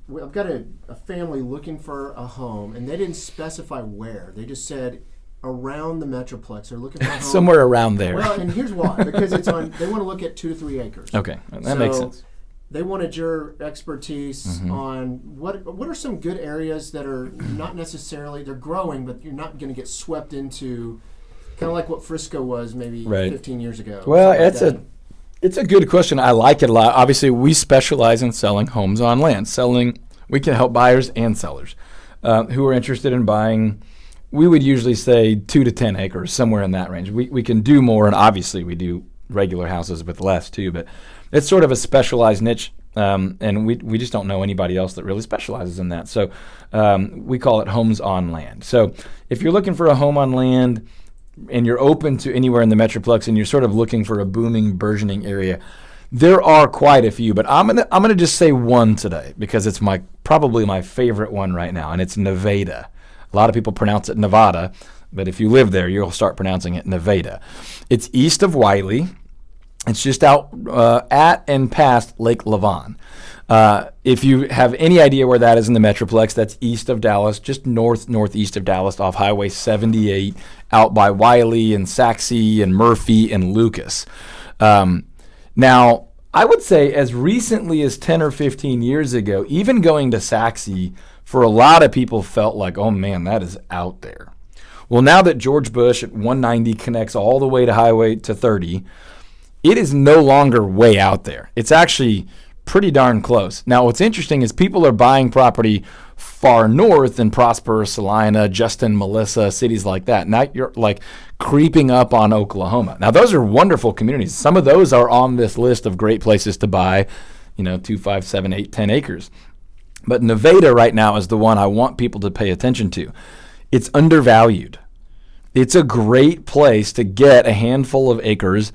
I've got a family looking for a home, and they didn't specify where. They just said around the Metroplex. They're looking for a home. Somewhere around there. Well, and here's why. Because they want to look at 2 to 3 acres. Okay, that makes sense. They wanted your expertise on what are some good areas that are not necessarily, they're growing, but you're not going to get swept into, kind of like what Frisco was maybe 15 years ago. Well, it's a good question. I like it a lot. Obviously, we specialize in selling homes on land. We can help buyers and sellers who are interested in buying. We would usually say 2 to 10 acres, somewhere in that range. We can do more, and obviously we do regular houses with less too, but it's sort of a specialized niche, and we just don't know anybody else that really specializes in that. So we call it homes on land. So if you're looking for a home on land and you're open to anywhere in the Metroplex and you're sort of looking for a booming, burgeoning area, there are quite a few, but I'm gonna just say one today because it's probably my favorite one right now, and it's Nevada. A lot of people pronounce it Nevada, but if you live there, you'll start pronouncing it Nevada. It's east of Wiley. It's just out at and past Lake Lavon. If you have any idea where that is in the Metroplex, that's east of Dallas, just northeast of Dallas off Highway 78, out by Wiley and Saxe and Murphy and Lucas. Now, I would say as recently as 10 or 15 years ago, even going to Saxe, for a lot of people felt like, oh man, that is out there. Well, now that George Bush at 190 connects all the way to Highway to 30, it is no longer way out there. It's actually pretty darn close. Now, what's interesting is people are buying property far north in Prosper, Salina, Justin, Melissa, cities like that. Now you're like creeping up on Oklahoma. Now, those are wonderful communities. Some of those are on this list of great places to buy, 2, 5, 7, 8, 10 acres. But Nevada right now is the one I want people to pay attention to. It's undervalued. It's a great place to get a handful of acres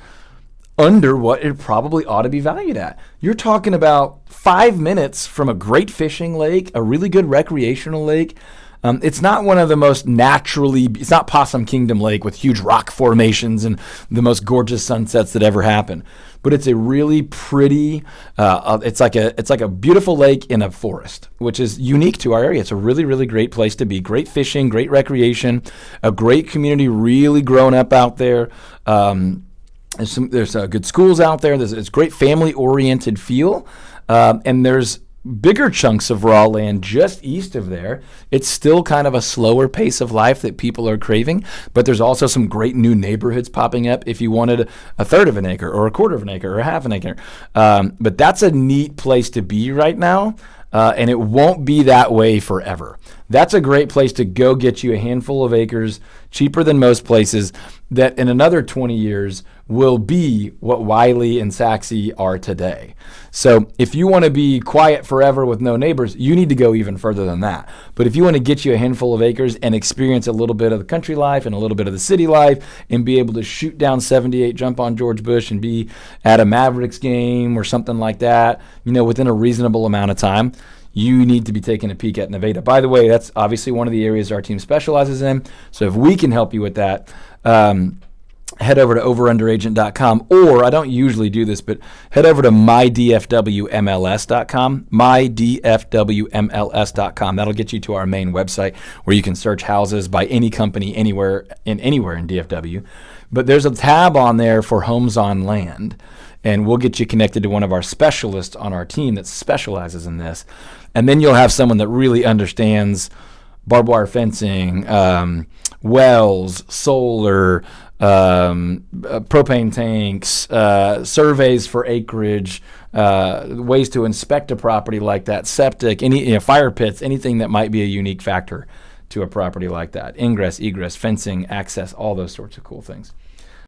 under what it probably ought to be valued at. You're talking about 5 minutes from a great fishing lake, a really good recreational lake. It's not one of the most it's not Possum Kingdom Lake with huge rock formations and the most gorgeous sunsets that ever happen. But it's a really pretty, it's like a beautiful lake in a forest, which is unique to our area. It's a really, really great place to be. Great fishing, great recreation, a great community really grown up out there. There's good schools out there. There's great family-oriented feel, and there's bigger chunks of raw land just east of there. It's still kind of a slower pace of life that people are craving, but there's also some great new neighborhoods popping up if you wanted a third of an acre or a quarter of an acre or half an acre. But that's a neat place to be right now, and it won't be that way forever. That's a great place to go get you a handful of acres, cheaper than most places, that in another 20 years will be what Wiley and Saxe are today. So if you want to be quiet forever with no neighbors, you need to go even further than that. But if you want to get you a handful of acres and experience a little bit of the country life and a little bit of the city life and be able to shoot down 78, jump on George Bush and be at a Mavericks game or something like that, within a reasonable amount of time, you need to be taking a peek at Nevada. By the way, that's obviously one of the areas our team specializes in. So if we can help you with that, head over to overunderagent.com, or I don't usually do this, but head over to mydfwmls.com, mydfwmls.com. That'll get you to our main website where you can search houses by any company anywhere in DFW. But there's a tab on there for homes on land, and we'll get you connected to one of our specialists on our team that specializes in this. And then you'll have someone that really understands barbed wire fencing, wells, solar, propane tanks, surveys for acreage, ways to inspect a property like that, septic, fire pits, anything that might be a unique factor to a property like that. Ingress, egress, fencing, access, all those sorts of cool things.